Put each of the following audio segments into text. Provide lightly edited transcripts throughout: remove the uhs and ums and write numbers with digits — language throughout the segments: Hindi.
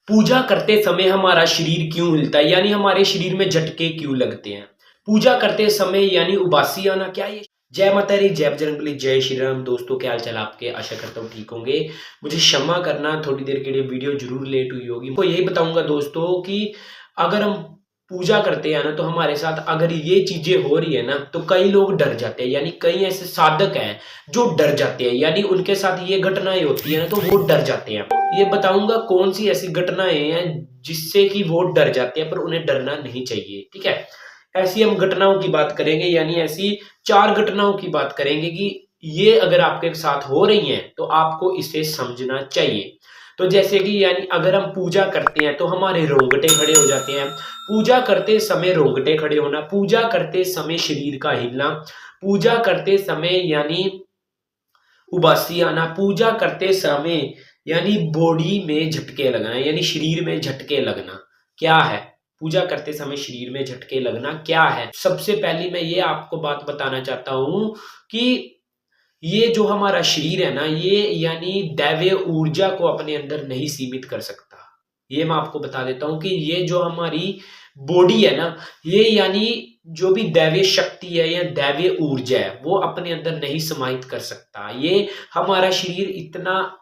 पूजा करते समय हमारा शरीर क्यों हिलता है, यानी हमारे शरीर में झटके क्यों लगते हैं। पूजा करते समय यानी उबासी आना, क्या ये। जय माता दी, जय बजरंगबली, जय श्री राम। दोस्तों क्या हाल चाल आपके, आशा करता हूँ ठीक होंगे। मुझे क्षमा करना, थोड़ी देर के लिए वीडियो जरूर लेट हुई होगी। तो यही बताऊंगा दोस्तों कि अगर हम पूजा करते हैं ना, तो हमारे साथ अगर ये चीजें हो रही है ना, तो कई लोग डर जाते हैं, यानी कई ऐसे साधक हैं जो डर जाते हैं, यानी उनके साथ ये घटनाएं होती है ना, तो वो डर जाते हैं। ये बताऊंगा कौन सी ऐसी घटनाएं हैं जिससे कि वो डर जाते हैं, पर उन्हें डरना नहीं चाहिए। ठीक है, ऐसी हम घटनाओं की बात करेंगे, यानी ऐसी 4 घटनाओं की बात करेंगे कि ये अगर आपके साथ हो रही हैं तो आपको इसे समझना चाहिए। तो जैसे कि यानी अगर हम पूजा करते हैं तो हमारे रोंगटे खड़े हो जाते हैं। पूजा करते समय रोंगटे खड़े होना, पूजा करते समय शरीर का हिलना, पूजा करते समय यानी उबासी आना, पूजा करते समय यानी बॉडी में झटके लगना, यानी शरीर में झटके लगना। क्या है पूजा करते समय शरीर में झटके लगना, क्या है। सबसे पहली मैं ये आपको बात बताना चाहता हूं कि ये जो हमारा शरीर है ना, ये यानी दैवीय ऊर्जा को अपने अंदर नहीं सीमित कर सकता। ये मैं आपको बता देता हूं कि ये जो हमारी बॉडी है ना, ये यानी जो भी दैवीय शक्ति है या दैवीय ऊर्जा है, वो अपने अंदर नहीं समाहित कर सकता। ये हमारा शरीर इतना,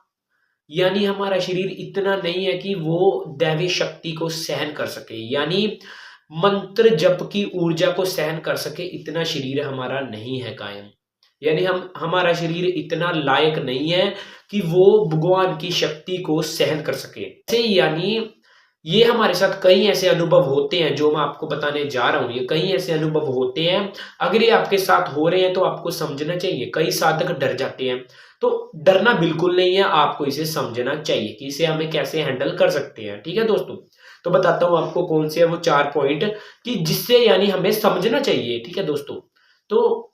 यानी हमारा शरीर इतना नहीं है कि वो दैवीय शक्ति को सहन कर सके, यानी मंत्र जप की ऊर्जा को सहन कर सके, इतना शरीर हमारा नहीं है कायम। यानी हम हमारा शरीर इतना लायक नहीं है कि वो भगवान की शक्ति को सहन कर सके। ऐसे यानी ये हमारे साथ कई ऐसे अनुभव होते हैं जो मैं आपको बताने जा रहा हूं। ये कई ऐसे अनुभव होते हैं, अगर ये आपके साथ हो रहे हैं तो आपको समझना चाहिए। कई साधक डर जाते हैं, तो डरना बिल्कुल नहीं है, आपको इसे समझना चाहिए कि इसे हमें कैसे हैंडल कर सकते हैं। ठीक है दोस्तों, तो बताता हूं आपको कौन से है वो 4 पॉइंट कि जिससे यानी हमें समझना चाहिए। ठीक है दोस्तों, तो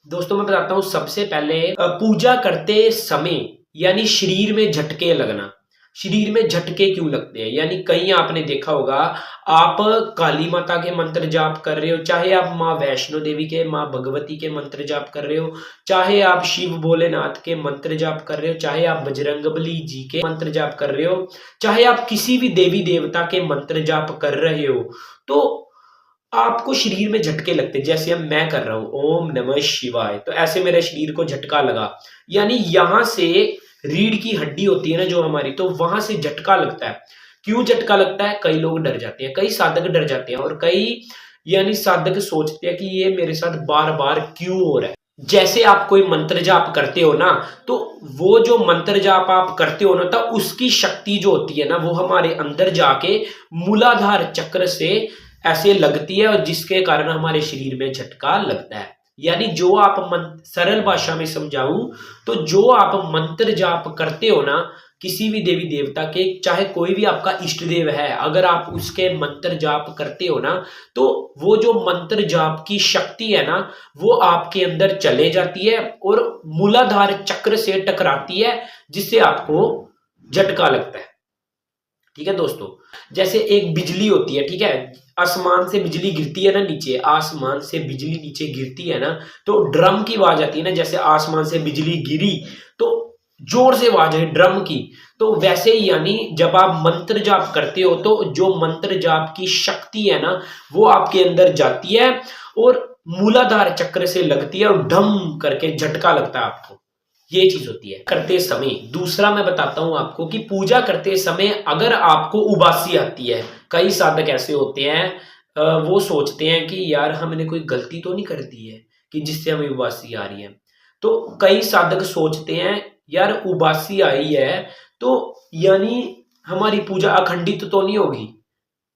दोस्तों मैं बताता हूँ सबसे पहले पूजा करते समय यानी शरीर में झटके लगना। शरीर में झटके क्यों लगते हैं, यानी कहीं आपने देखा होगा, आप काली माता के मंत्र जाप कर रहे हो, चाहे आप माँ वैष्णो देवी के, माँ भगवती के मंत्र जाप कर रहे हो, चाहे आप शिव भोलेनाथ के मंत्र जाप कर रहे हो, चाहे आप बजरंगबली जी के मंत्र जाप कर रहे हो, चाहे आप किसी भी देवी देवता के मंत्र जाप कर रहे हो, तो आपको शरीर में झटके लगते हैं। जैसे अब मैं कर रहा हूं ओम नमः शिवाय, तो ऐसे मेरे शरीर को झटका लगा, यानी यहां से रीढ़ की हड्डी होती है ना जो हमारी, तो वहां से झटका लगता है। क्यों झटका लगता है, कई लोग डर जाते हैं, कई साधक डर जाते हैं, और कई यानी साधक सोचते हैं कि ये मेरे साथ बार बार क्यों हो रहा है। जैसे आप कोई मंत्र जाप करते हो ना, तो वो जो मंत्र जाप आप करते हो ना, तो उसकी शक्ति जो होती है ना, वो हमारे अंदर जाके मूलाधार चक्र से ऐसे लगती है, और जिसके कारण हमारे शरीर में झटका लगता है। यानी जो आप सरल भाषा में समझाऊं तो जो आप मंत्र जाप करते हो ना, किसी भी देवी देवता के, चाहे कोई भी आपका इष्ट देव है, अगर आप उसके मंत्र जाप करते हो ना, तो वो जो मंत्र जाप की शक्ति है ना, वो आपके अंदर चले जाती है और मूलाधार चक्र से टकराती है, जिससे आपको झटका लगता है। ठीक है दोस्तों, जैसे एक बिजली होती है, ठीक है, आसमान से बिजली गिरती है ना नीचे, आसमान से बिजली नीचे गिरती है ना, तो ड्रम की आवाज आती है ना, जैसे आसमान से बिजली गिरी तो जोर से आवाज है ड्रम की। तो वैसे ही यानी जब आप मंत्र जाप करते हो, तो जो मंत्र जाप की शक्ति है ना, वो आपके अंदर जाती है और मूलाधार चक्र से लगती है, और ढम करके झटका लगता है आपको। ये चीज होती है करते समय। दूसरा मैं बताता हूं आपको कि पूजा करते समय अगर आपको उबासी आती है, कई साधक ऐसे होते हैं, वो सोचते हैं कि यार हमने कोई गलती तो नहीं कर दी है कि जिससे हमें उबासी आ रही है। तो कई साधक सोचते हैं यार उबासी आई है तो यानी हमारी पूजा अखंडित तो नहीं होगी।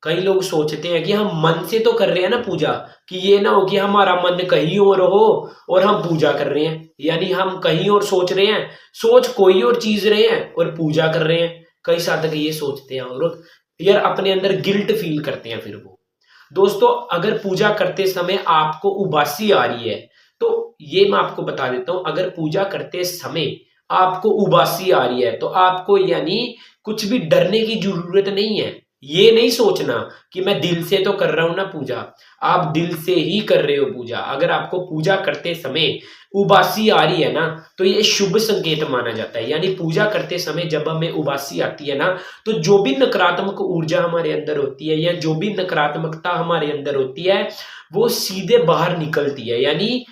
कई लोग सोचते हैं कि हम मन से तो कर रहे हैं ना पूजा, कि ये ना हो कि हमारा मन कहीं और हो और हम पूजा कर रहे हैं, यानी हम कहीं और सोच रहे हैं, सोच कोई और चीज रहे हैं और पूजा कर रहे हैं। कई साधक ये सोचते हैं और यार अपने अंदर गिल्ट फील करते हैं। फिर वो दोस्तों, अगर पूजा करते समय आपको उबासी आ रही है, तो ये मैं आपको बता देता हूं, अगर पूजा करते समय आपको उबासी आ रही है तो आपको यानी कुछ भी डरने की जरूरत नहीं है। ये नहीं सोचना कि मैं दिल से तो कर रहा हूं ना पूजा। आप दिल से ही कर रहे हो पूजा। अगर आपको पूजा करते समय उबासी आ रही है ना, तो ये शुभ संकेत माना जाता है। यानी पूजा करते समय जब हमें उबासी आती है ना, तो जो भी नकारात्मक ऊर्जा हमारे अंदर होती है या जो भी नकारात्मकता हमारे अंदर होती है, वो सीधे बाहर निकलती है। यानी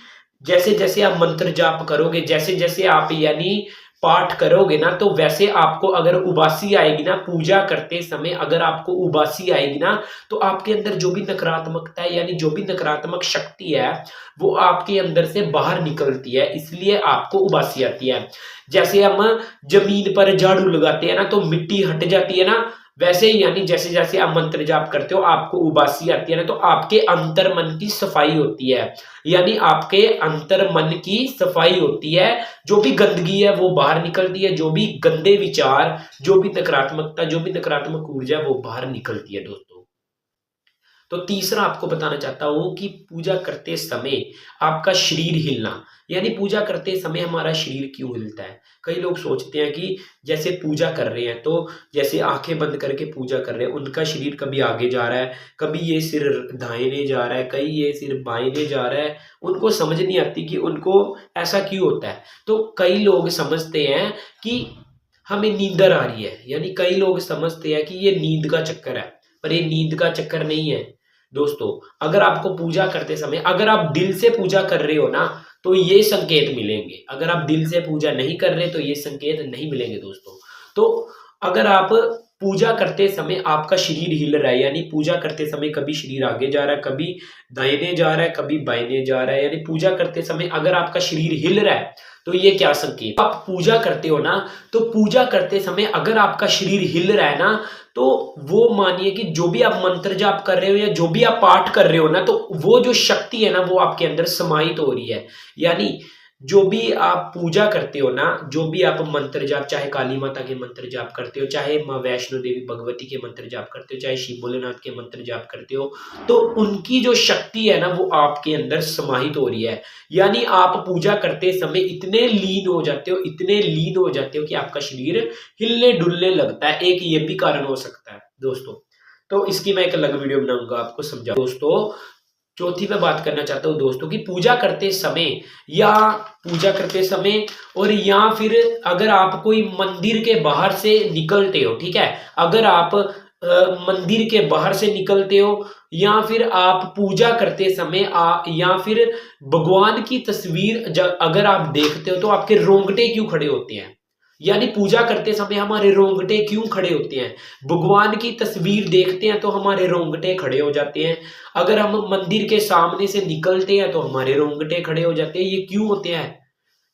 जैसे जैसे आप मंत्र जाप करोगे, जैसे जैसे आप यानी पाठ करोगे ना, तो वैसे आपको अगर उबासी आएगी ना पूजा करते समय, अगर आपको उबासी आएगी ना, तो आपके अंदर जो भी नकारात्मकता है यानी जो भी नकारात्मक शक्ति है, वो आपके अंदर से बाहर निकलती है, इसलिए आपको उबासी आती है। जैसे हम जमीन पर झाड़ू लगाते हैं ना, तो मिट्टी हट जाती है ना, वैसे ही यानी जैसे जैसे आप मंत्र जाप करते हो आपको उबासी आती है ना, तो आपके अंतर मन की सफाई होती है। यानी आपके अंतर मन की सफाई होती है, जो भी गंदगी है वो बाहर निकलती है, जो भी गंदे विचार, जो भी नकारात्मकता, जो भी नकारात्मक ऊर्जा वो बाहर निकलती है दोस्तों। तो तीसरा आपको बताना चाहता हूं कि पूजा करते समय आपका शरीर हिलना, यानी पूजा करते समय हमारा शरीर क्यों हिलता है। कई लोग सोचते हैं कि जैसे पूजा कर रहे हैं, तो जैसे आंखें बंद करके पूजा कर रहे हैं, उनका शरीर कभी आगे जा रहा है, कभी ये सिर दाहिने जा रहा है, कहीं ये सिर बाइने जा रहा है। उनको समझ नहीं आती कि उनको ऐसा क्यों होता है। तो कई लोग समझते हैं कि हमें नींदर आ रही है, यानी कई लोग समझते हैं कि ये नींद का चक्कर है, पर ये नींद का चक्कर नहीं है दोस्तों। अगर आपको पूजा करते समय अगर आप दिल से पूजा कर रहे हो ना, तो ये संकेत मिलेंगे। अगर आप दिल से पूजा नहीं कर रहे तो ये संकेत नहीं मिलेंगे दोस्तों। तो अगर आप पूजा करते समय आपका शरीर हिल रहा है, यानी पूजा करते समय कभी शरीर आगे जा रहा है, कभी दाहिने जा रहा है, कभी बाइने जा रहा है, यानी पूजा करते समय अगर आपका शरीर हिल रहा है, तो ये क्या संकेत। आप पूजा करते हो ना, तो पूजा करते समय अगर आपका शरीर हिल रहा है ना, तो वो मानिए कि जो भी आप मंत्र जाप कर रहे हो या जो भी आप पाठ कर रहे हो ना, तो वो जो शक्ति है ना वो आपके अंदर समाहित हो रही है। यानी जो भी आप पूजा करते हो ना, जो भी आप मंत्र जाप, चाहे काली माता के मंत्र जाप करते हो, चाहे माँ वैष्णो देवी भगवती के मंत्र जाप करते हो, चाहे शिव भोलेनाथ के मंत्र जाप करते हो, तो उनकी जो शक्ति है ना वो आपके अंदर समाहित हो रही है। यानी आप पूजा करते समय इतने लीन हो जाते हो, इतने लीन हो जाते हो कि आपका शरीर हिलने डुलने लगता है। एक ये भी कारण हो सकता है दोस्तों। तो इसकी मैं एक अलग वीडियो बनाऊंगा, आपको समझा दोस्तों। चौथी मैं बात करना चाहता हूँ दोस्तों कि पूजा करते समय या पूजा करते समय और या फिर अगर आप कोई मंदिर के बाहर से निकलते हो, ठीक है, अगर आप मंदिर के बाहर से निकलते हो या फिर आप पूजा करते समय या फिर भगवान की तस्वीर अगर आप देखते हो, तो आपके रोंगटे क्यों खड़े होते हैं। यानी पूजा करते समय हमारे रोंगटे क्यों खड़े होते हैं। भगवान की तस्वीर देखते हैं तो हमारे रोंगटे खड़े हो जाते हैं। अगर हम मंदिर के सामने से निकलते हैं तो हमारे रोंगटे खड़े हो जाते हैं। ये क्यों होते हैं।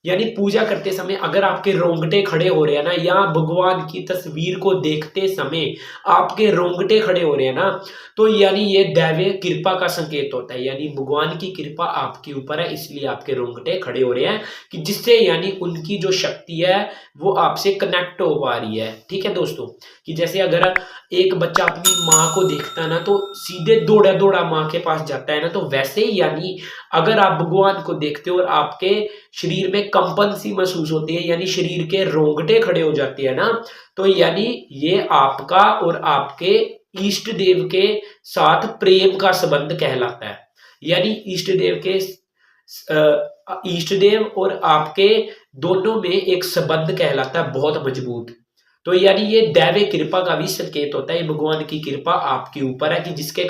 यानी पूजा करते समय अगर आपके रोंगटे खड़े हो रहे हैं ना, या भगवान की तस्वीर को देखते समय आपके रोंगटे खड़े हो रहे हैं ना, तो यानी ये दैवीय कृपा का संकेत होता है। यानी भगवान की कृपा आपके ऊपर है, इसलिए आपके रोंगटे खड़े हो रहे हैं, कि जिससे यानी उनकी जो शक्ति है वो आपसे कनेक्ट हो पा रही है। ठीक है दोस्तों, कि जैसे अगर एक बच्चा अपनी माँ को देखता है ना, तो सीधे दौड़ा दौड़ा माँ के पास जाता है ना, तो वैसे ही यानी अगर आप भगवान को देखते हो और आपके शरीर में कंपन सी महसूस होती है, यानी शरीर के रोंगटे खड़े हो जाते हैं ना, तो यानी ये आपका और आपके इष्ट देव के साथ प्रेम का संबंध कहलाता है। यानी इष्ट देव के इष्ट देव और आपके दोनों में एक संबंध कहलाता है बहुत मजबूत। तो यानी ये दैवीय कृपा का भी संकेत होता है। भगवान की कृपा आपके ऊपर है, कि जिसके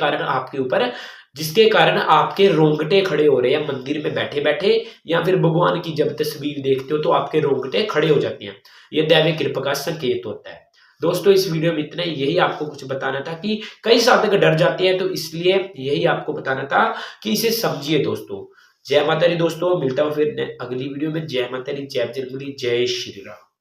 कारण आपके रोंगटे खड़े हो रहे हैं मंदिर में बैठे बैठे, या फिर भगवान की जब तस्वीर देखते हो तो आपके रोंगटे खड़े हो जाते हैं। ये दैवीय कृपा का संकेत होता है। दोस्तों इस वीडियो में इतना ही, यही आपको कुछ बताना था कि कई साधक डर जाते हैं, तो इसलिए यही आपको बताना था कि इसे समझिए दोस्तों। जय माता दी दोस्तों, मिलता हूँ फिर अगली वीडियो में। जय माता दी, जय बजरंगबली, जय श्री राम।